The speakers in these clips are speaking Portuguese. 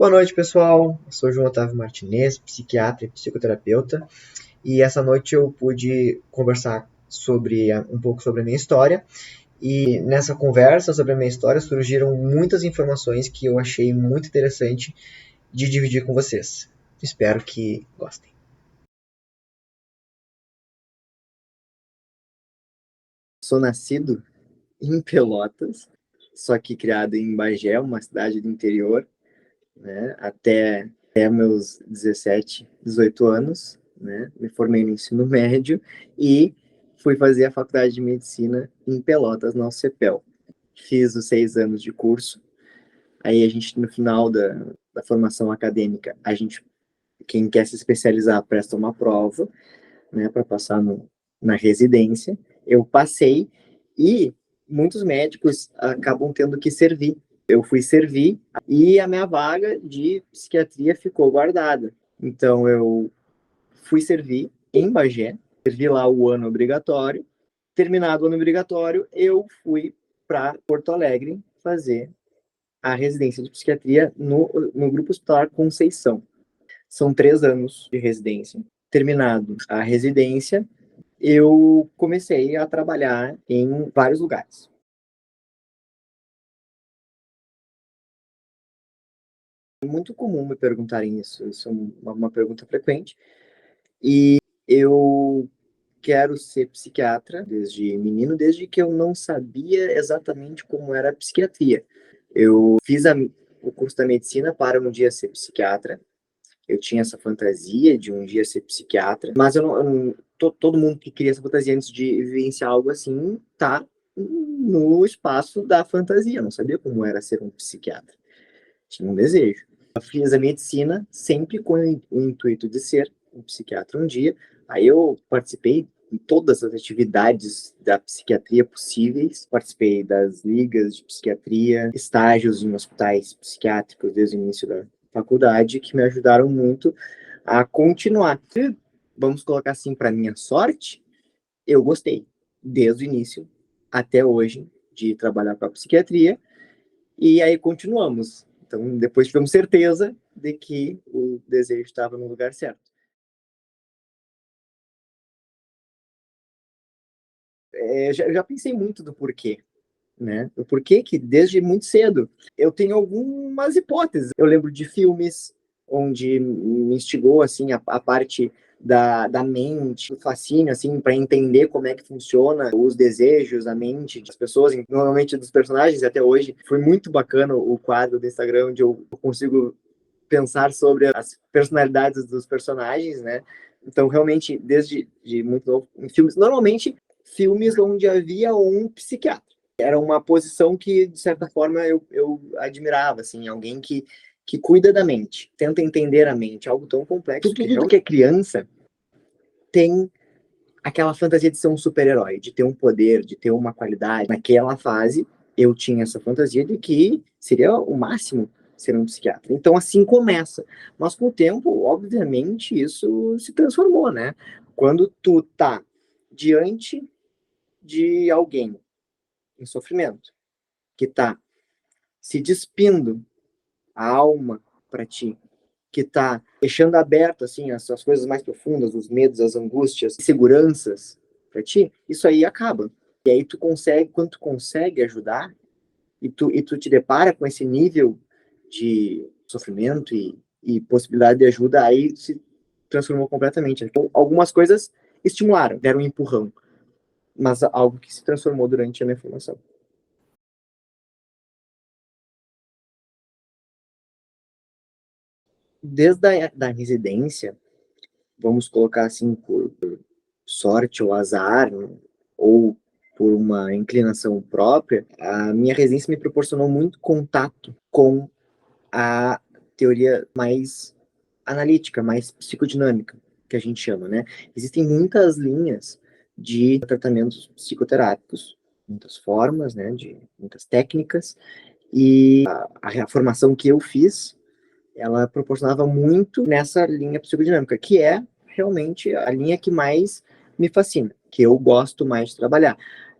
Boa noite, pessoal. Eu sou João Otávio Martinez, psiquiatra e psicoterapeuta, e essa noite eu pude conversar um pouco sobre a minha história. E nessa conversa sobre a minha história surgiram muitas informações que eu achei muito interessante de dividir com vocês. Espero que gostem. Sou nascido em Pelotas, só que criado em Bagé, uma cidade do interior, né? Até meus 17, 18 anos, né? Me formei no ensino médio e fui fazer a faculdade de medicina em Pelotas, na UCPEL. Fiz os 6 anos de curso. Aí a gente, no final da formação acadêmica, quem quer se especializar, presta uma prova, né, para passar na residência. Eu passei e muitos médicos acabam tendo que servir. Eu fui servir e a minha vaga de psiquiatria ficou guardada. Então eu fui servir em Bagé, servi lá o ano obrigatório. Terminado o ano obrigatório, eu fui para Porto Alegre fazer a residência de psiquiatria no Grupo Hospitalar Conceição. São 3 anos de residência. Terminado a residência, eu comecei a trabalhar em vários lugares. É muito comum me perguntarem isso é uma pergunta frequente. E eu quero ser psiquiatra desde menino, desde que eu não sabia exatamente como era a psiquiatria. Eu fiz o curso da medicina para um dia ser psiquiatra. Eu tinha essa fantasia de um dia ser psiquiatra, mas todo mundo que queria essa fantasia antes de vivenciar algo assim, tá no espaço da fantasia. Eu não sabia como era ser um psiquiatra. Tinha um desejo. Eu fiz a medicina sempre com o intuito de ser um psiquiatra um dia. Aí eu participei em todas as atividades da psiquiatria possíveis. Participei das ligas de psiquiatria, estágios em hospitais psiquiátricos desde o início da faculdade, que me ajudaram muito a continuar. E, vamos colocar assim, para minha sorte, eu gostei, desde o início até hoje, de trabalhar com a psiquiatria, e aí continuamos. Então, depois tivemos certeza de que o desejo estava no lugar certo. Eu já pensei muito do porquê, né? O porquê que desde muito cedo eu tenho algumas hipóteses. Eu lembro de filmes onde me instigou assim a parte da mente, o fascínio assim para entender como é que funciona os desejos, a mente das pessoas, normalmente dos personagens. Até hoje foi muito bacana o quadro do Instagram onde eu consigo pensar sobre as personalidades dos personagens, né? Então, realmente, desde muito novo, em filmes, normalmente filmes onde havia um psiquiatra. Era uma posição que, de certa forma, eu admirava, assim, alguém que cuida da mente, tenta entender a mente, algo tão complexo. Tudo que é criança tem aquela fantasia de ser um super-herói, de ter um poder, de ter uma qualidade. Naquela fase, eu tinha essa fantasia de que seria o máximo ser um psiquiatra. Então, assim começa. Mas com o tempo, obviamente, isso se transformou, né? Quando tu tá diante de alguém em sofrimento, que tá se despindo a alma para ti, que tá deixando aberto assim as coisas mais profundas, os medos, as angústias, inseguranças para ti, isso aí acaba. E aí tu consegue, quando tu consegue ajudar e tu te depara com esse nível de sofrimento e possibilidade de ajuda, aí se transformou completamente. Então, algumas coisas estimularam, deram um empurrão, mas algo que se transformou durante a minha formação. Desde da residência, vamos colocar assim, por sorte ou azar, né, ou por uma inclinação própria, a minha residência me proporcionou muito contato com a teoria mais analítica, mais psicodinâmica, que a gente chama, né? Existem muitas linhas de tratamentos psicoterápicos, muitas formas, né, de muitas técnicas, e a formação que eu fiz, ela proporcionava muito nessa linha psicodinâmica, que é realmente a linha que mais me fascina, que eu gosto mais de trabalhar.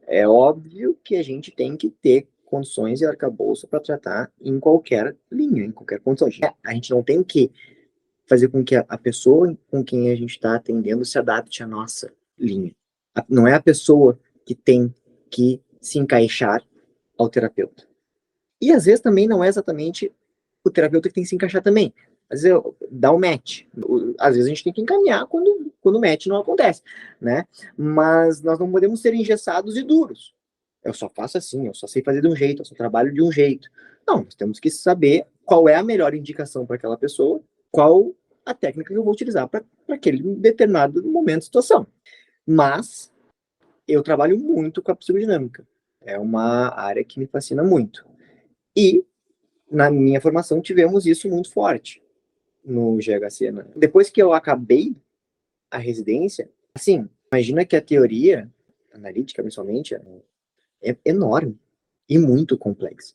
É óbvio que a gente tem que ter condições e arcabouço para tratar em qualquer linha, em qualquer condição. A gente não tem que fazer com que a pessoa com quem a gente está atendendo se adapte à nossa linha. Não é a pessoa que tem que se encaixar ao terapeuta. E às vezes também não é exatamente o terapeuta que tem que se encaixar também. Às vezes dá um match. Às vezes a gente tem que encaminhar quando o match não acontece, né? Mas nós não podemos ser engessados e duros. Eu só faço assim, eu só sei fazer de um jeito, eu só trabalho de um jeito. Não, nós temos que saber qual é a melhor indicação para aquela pessoa, qual a técnica que eu vou utilizar para aquele determinado momento, situação. Mas eu trabalho muito com a psicodinâmica. É uma área que me fascina muito. E na minha formação tivemos isso muito forte no GHC, né? Depois que eu acabei a residência, assim, imagina que a teoria analítica, principalmente, é enorme e muito complexa.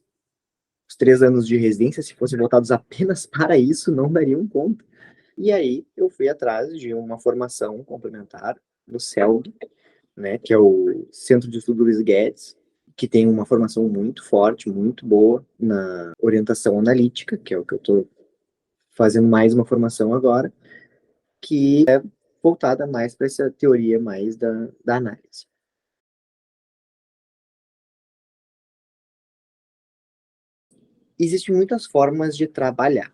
Os 3 anos de residência, se fossem voltados apenas para isso, não dariam conta. E aí eu fui atrás de uma formação complementar do CELG, né, que é o Centro de Estudo Luiz Guedes, que tem uma formação muito forte, muito boa na orientação analítica, que é o que eu estou fazendo mais uma formação agora, que é voltada mais para essa teoria mais da análise. Existem muitas formas de trabalhar.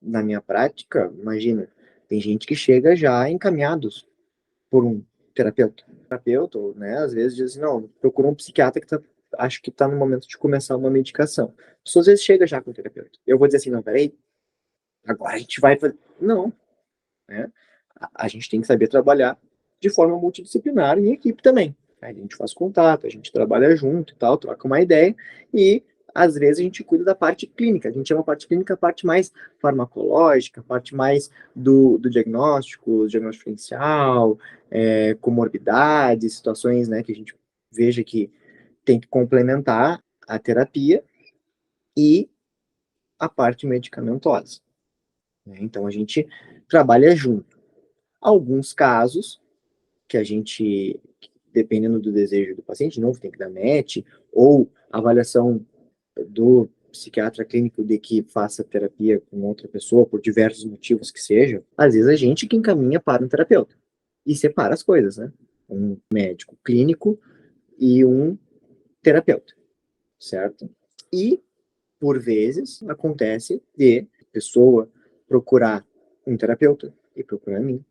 Na minha prática, imagina, tem gente que chega já encaminhados por um terapeuta. Terapeuta, né, às vezes diz assim, não, procura um psiquiatra que acho que está no momento de começar uma medicação. A pessoa às vezes chega já com o terapeuta. Eu vou dizer assim, não, peraí, agora a gente vai fazer... Não, né? A gente tem que saber trabalhar de forma multidisciplinar e em equipe também. A gente faz contato, a gente trabalha junto e tal, troca uma ideia e às vezes a gente cuida da parte clínica. A gente chama a parte clínica a parte mais farmacológica, a parte mais do diagnóstico diferencial, comorbidades, situações, né, que a gente veja que tem que complementar a terapia e a parte medicamentosa, né? Então a gente trabalha junto. Alguns casos que a gente, dependendo do desejo do paciente, de novo, tem que dar match, ou avaliação do psiquiatra clínico de que faça terapia com outra pessoa, por diversos motivos que sejam, às vezes a gente que encaminha para um terapeuta. E separa as coisas, né? Um médico clínico e um terapeuta, certo? E, por vezes, acontece de a pessoa procurar um terapeuta e procurar a mim.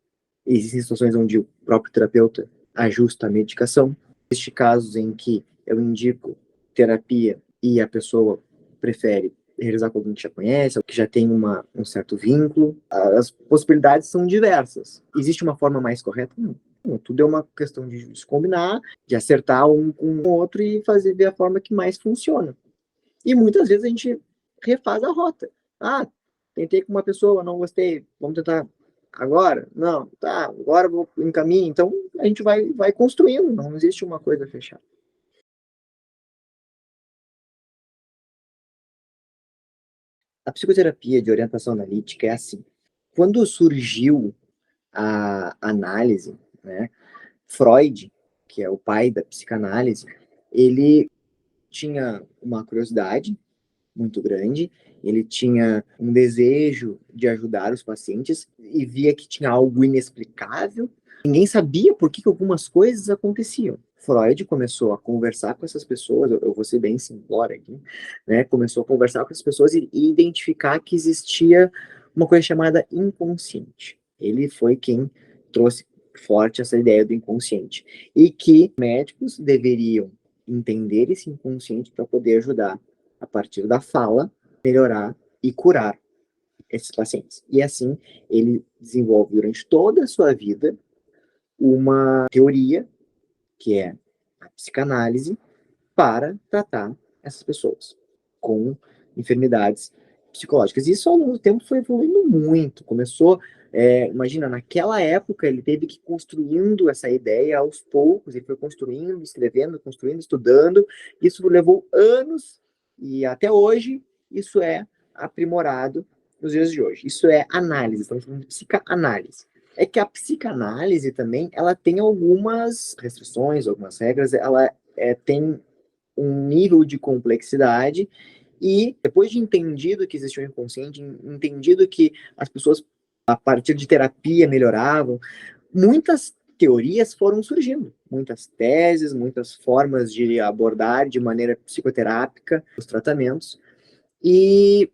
Existem situações onde o próprio terapeuta ajusta a medicação. Existem casos em que eu indico terapia e a pessoa prefere realizar com alguém que já conhece, ou que já tem um certo vínculo. As possibilidades são diversas. Existe uma forma mais correta? Não. Tudo é uma questão de se combinar, de acertar um com o outro e fazer ver a forma que mais funciona. E muitas vezes a gente refaz a rota. Ah, tentei com uma pessoa, não gostei, vamos tentar agora? Não, tá, agora eu vou em caminho. Então a gente vai construindo, não existe uma coisa fechada. A psicoterapia de orientação analítica é assim. Quando surgiu a análise, né, Freud, que é o pai da psicanálise, ele tinha uma curiosidade muito grande, ele tinha um desejo de ajudar os pacientes e via que tinha algo inexplicável. Ninguém sabia por que algumas coisas aconteciam. Freud começou a conversar com essas pessoas, eu vou ser bem simplório aqui, né? Começou a conversar com essas pessoas e identificar que existia uma coisa chamada inconsciente. Ele foi quem trouxe forte essa ideia do inconsciente e que médicos deveriam entender esse inconsciente para poder ajudar a partir da fala, melhorar e curar esses pacientes. E assim, ele desenvolve durante toda a sua vida uma teoria, que é a psicanálise, para tratar essas pessoas com enfermidades psicológicas. E isso ao longo do tempo foi evoluindo muito. Começou, imagina, naquela época ele teve que ir construindo essa ideia aos poucos, ele foi construindo, escrevendo, construindo, estudando. Isso levou anos e até hoje isso é aprimorado nos dias de hoje. Isso é análise, estamos falando de psicanálise. É que a psicanálise também, ela tem algumas restrições, algumas regras, ela tem um nível de complexidade, e depois de entendido que existia o inconsciente, entendido que as pessoas, a partir de terapia, melhoravam, muitas teorias foram surgindo, muitas teses, muitas formas de abordar de maneira psicoterápica os tratamentos, e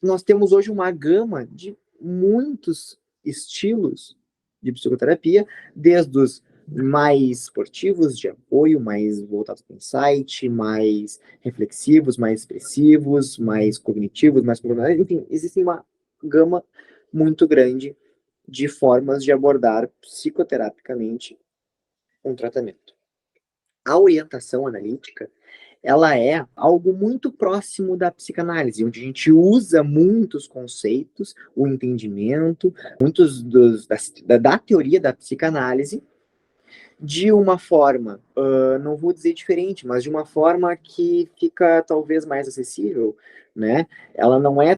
nós temos hoje uma gama de muitos estilos de psicoterapia, desde os mais esportivos, de apoio, mais voltados para o insight, mais reflexivos, mais expressivos, mais cognitivos, mais comportamentais, enfim, existe uma gama muito grande de formas de abordar psicoterapicamente um tratamento. A orientação analítica, ela é algo muito próximo da psicanálise, onde a gente usa muitos conceitos, o entendimento, muitos da teoria da psicanálise, de uma forma, não vou dizer diferente, mas de uma forma que fica talvez mais acessível, né? Ela não é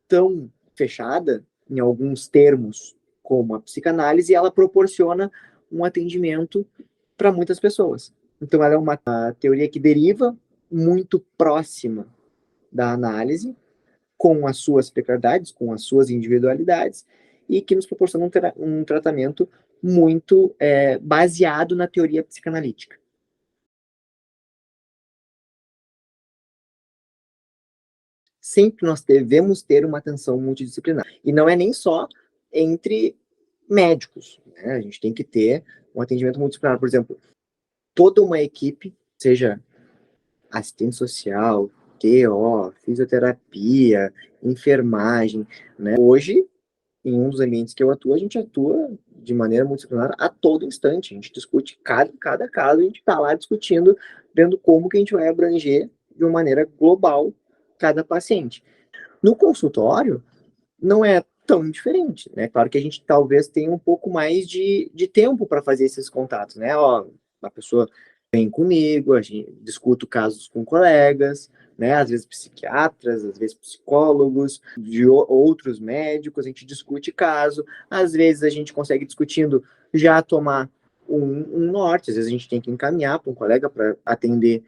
tão fechada em alguns termos como a psicanálise, e ela proporciona um atendimento para muitas pessoas. Então, ela é uma teoria que deriva muito próxima da análise, com as suas peculiaridades, com as suas individualidades, e que nos proporciona um tratamento muito baseado na teoria psicanalítica. Sempre nós devemos ter uma atenção multidisciplinar. E não é nem só entre médicos, né? A gente tem que ter um atendimento multidisciplinar. Por exemplo, toda uma equipe, seja assistente social, TO, fisioterapia, enfermagem, né? Hoje, em um dos ambientes que eu atuo, a gente atua de maneira multidisciplinar a todo instante. A gente discute cada caso, a gente está lá discutindo, vendo como que a gente vai abranger de uma maneira global cada paciente. No consultório, não é tão diferente, né? Claro que a gente talvez tenha um pouco mais de tempo para fazer esses contatos, né? Ó, a pessoa vem comigo, a gente discuto casos com colegas, né? Às vezes psiquiatras, às vezes psicólogos, de outros médicos, a gente discute caso, às vezes a gente consegue discutindo já tomar um norte, às vezes a gente tem que encaminhar para um colega para atender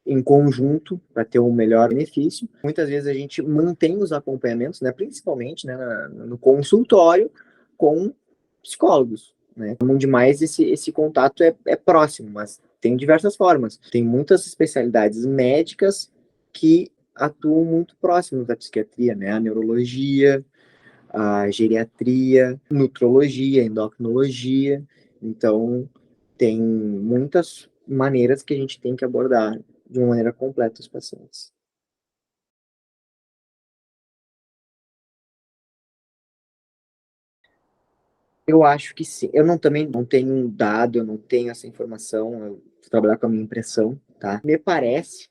em conjunto para ter um melhor benefício. Muitas vezes a gente mantém os acompanhamentos, né, principalmente, né, no consultório com psicólogos, né? Onde mais esse contato é próximo, mas tem diversas formas. Tem muitas especialidades médicas que atuam muito próximo da psiquiatria, né? A neurologia, a geriatria, nutrologia, endocrinologia. Então, tem muitas maneiras que a gente tem que abordar de uma maneira completa os pacientes. Eu acho que sim. Eu não, também não tenho um dado, eu não tenho essa informação, eu vou trabalhar com a minha impressão, tá? Me parece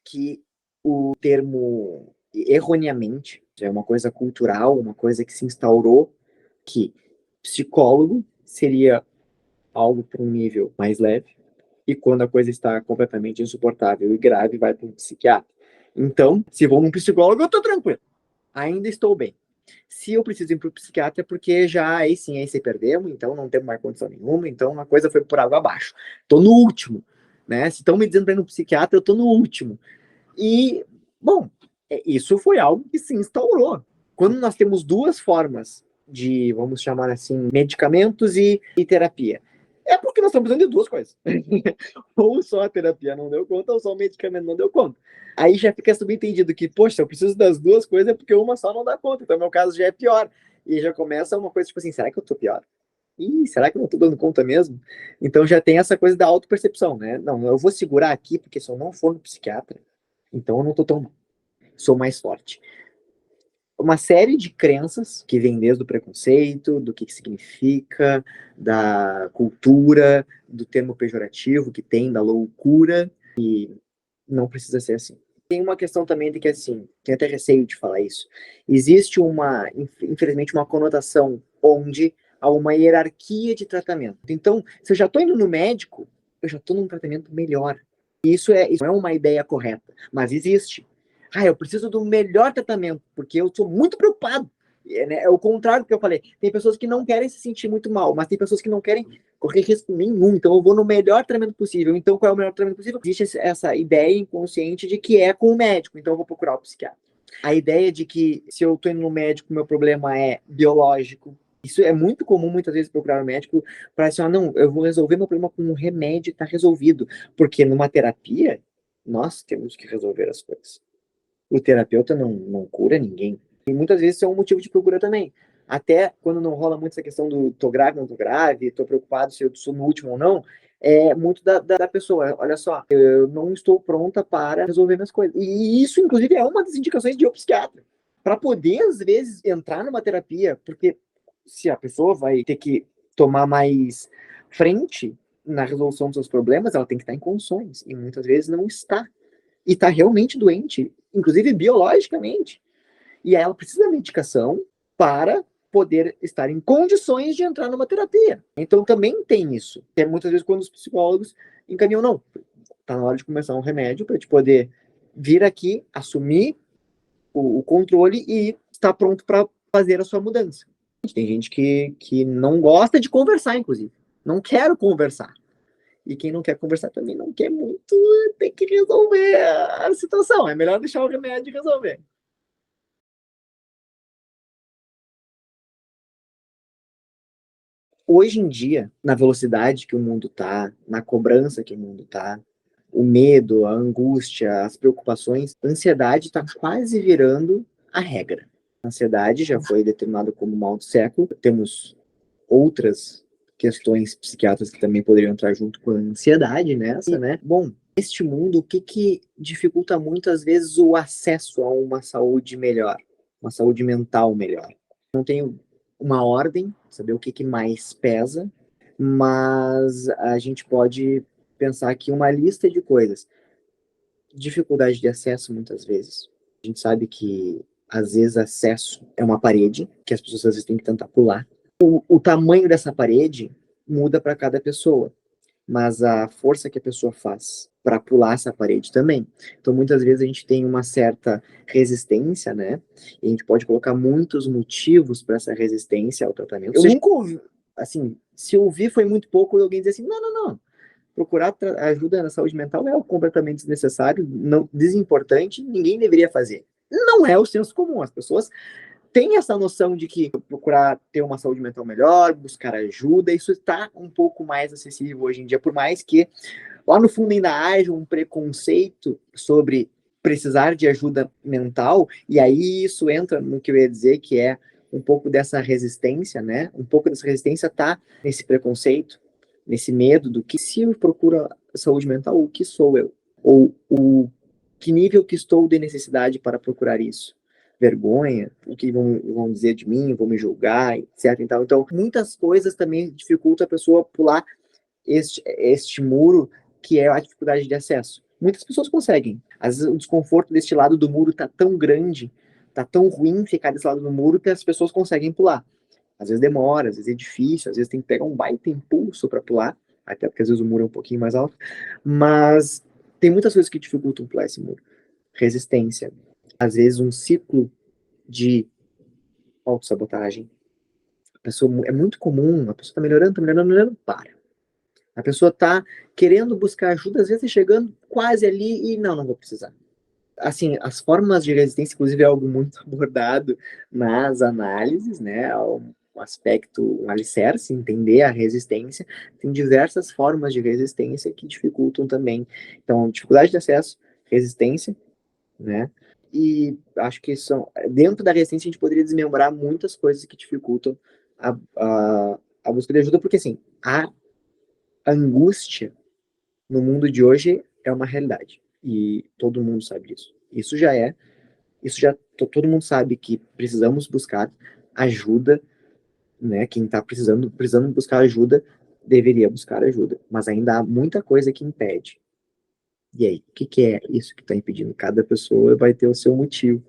que o termo erroneamente é uma coisa cultural, uma coisa que se instaurou, que psicólogo seria algo para um nível mais leve, e quando a coisa está completamente insuportável e grave, vai para um psiquiatra. Então, se vou num psicólogo, eu estou tranquilo, ainda estou bem. Se eu preciso ir para o psiquiatra, é porque já aí sim, aí se perdemos, então não temos mais condição nenhuma, então a coisa foi por água abaixo. Estou no último, né? Se estão me dizendo para ir no psiquiatra, eu estou no último. E, bom, isso foi algo que se instaurou. Quando nós temos duas formas de, vamos chamar assim, medicamentos e terapia, é porque nós estamos precisando de duas coisas. Ou só a terapia não deu conta, ou só o medicamento não deu conta. Aí já fica subentendido que, poxa, eu preciso das duas coisas, é porque uma só não dá conta. Então, meu caso já é pior. E já começa uma coisa tipo assim, será que eu tô pior? Ih, será que eu não tô dando conta mesmo? Então já tem essa coisa da autopercepção, né? Não, eu vou segurar aqui, porque se eu não for no psiquiatra, então eu não tô tão mal. Sou mais forte. Uma série de crenças que vem desde o preconceito, do que significa, da cultura, do termo pejorativo que tem, da loucura, e não precisa ser assim. Tem uma questão também de que, assim, tenho até receio de falar isso, existe infelizmente, uma conotação onde há uma hierarquia de tratamento. Então, se eu já estou indo no médico, eu já estou num tratamento melhor. Isso não é uma ideia correta, mas existe. Ah, eu preciso do melhor tratamento, porque eu sou muito preocupado. É o contrário do que eu falei. Tem pessoas que não querem se sentir muito mal, mas tem pessoas que não querem correr risco nenhum. Então eu vou no melhor tratamento possível. Então qual é o melhor tratamento possível? Existe essa ideia inconsciente de que é com o médico. Então eu vou procurar o psiquiatra. A ideia de que se eu tô indo no médico, meu problema é biológico. Isso é muito comum, muitas vezes, procurar um médico para assim, não, eu vou resolver meu problema com um remédio e tá resolvido. Porque numa terapia, nós temos que resolver as coisas. O terapeuta não cura ninguém. E muitas vezes isso é um motivo de procura também. Até quando não rola muito essa questão do tô grave, não tô grave, tô preocupado se eu sou no último ou não, é muito da pessoa. Olha só, eu não estou pronta para resolver minhas coisas. E isso, inclusive, é uma das indicações de ir ao psiquiatra. Para poder, às vezes, entrar numa terapia, porque se a pessoa vai ter que tomar mais frente na resolução dos seus problemas, ela tem que estar em condições. E muitas vezes não está. E está realmente doente, inclusive biologicamente. E aí ela precisa da medicação para poder estar em condições de entrar numa terapia. Então também tem isso. Que muitas vezes quando os psicólogos encaminham, não, tá na hora de começar um remédio para te poder vir aqui, assumir o controle e estar pronto para fazer a sua mudança. Tem gente que não gosta de conversar, inclusive. Não quero conversar. E quem não quer conversar também não quer muito, tem que resolver a situação. É melhor deixar o remédio resolver. Hoje em dia, na velocidade que o mundo está, na cobrança que o mundo está, o medo, a angústia, as preocupações, a ansiedade está quase virando a regra. A ansiedade já foi determinada como mal do século. Temos outras questões psiquiátricas que também poderiam entrar junto com a ansiedade nessa, né? Bom, neste mundo, o que dificulta muito, às vezes, o acesso a uma saúde melhor, uma saúde mental melhor? Não tenho uma ordem, saber o que mais pesa, mas a gente pode pensar aqui uma lista de coisas. Dificuldade de acesso, muitas vezes. A gente sabe que, às vezes, acesso é uma parede que as pessoas, às vezes, têm que tentar pular. O tamanho dessa parede muda para cada pessoa, mas a força que a pessoa faz para pular essa parede também. Então, muitas vezes a gente tem uma certa resistência, né? E a gente pode colocar muitos motivos para essa resistência ao tratamento. Eu nunca ouvi, assim, se ouvir foi muito pouco e alguém dizer assim, não. Procurar ajuda na saúde mental é completamente desnecessário, não, desimportante, ninguém deveria fazer. Não é o senso comum. As pessoas tem essa noção de que procurar ter uma saúde mental melhor, buscar ajuda, isso está um pouco mais acessível hoje em dia, por mais que lá no fundo ainda haja um preconceito sobre precisar de ajuda mental, e aí isso entra no que eu ia dizer, que é um pouco dessa resistência, né? Um pouco dessa resistência tá nesse preconceito, nesse medo do que se eu procuro saúde mental, o que sou eu? Ou o que nível que estou de necessidade para procurar isso? Vergonha, o que vão dizer de mim, vão me julgar, etc. Então, muitas coisas também dificultam a pessoa pular este muro que é a dificuldade de acesso. Muitas pessoas conseguem. Às vezes o desconforto deste lado do muro tá tão grande, tá tão ruim ficar desse lado do muro que as pessoas conseguem pular. Às vezes demora, às vezes é difícil, às vezes tem que pegar um baita impulso para pular, até porque às vezes o muro é um pouquinho mais alto, mas tem muitas coisas que dificultam pular esse muro. Resistência, às vezes um ciclo de autossabotagem. A pessoa, é muito comum, a pessoa está melhorando, para. A pessoa está querendo buscar ajuda, às vezes chegando quase ali e não vou precisar. Assim, as formas de resistência, inclusive, é algo muito abordado nas análises, né? Um aspecto, um alicerce, entender a resistência. Tem diversas formas de resistência que dificultam também. Então, dificuldade de acesso, resistência, né? E acho que são, dentro da resistência a gente poderia desmembrar muitas coisas que dificultam a busca de ajuda, porque assim, a angústia no mundo de hoje é uma realidade. E todo mundo sabe disso. Todo mundo sabe que precisamos buscar ajuda, né? Quem está precisando buscar ajuda, deveria buscar ajuda. Mas ainda há muita coisa que impede. E aí, o que é isso que está impedindo? Cada pessoa vai ter o seu motivo.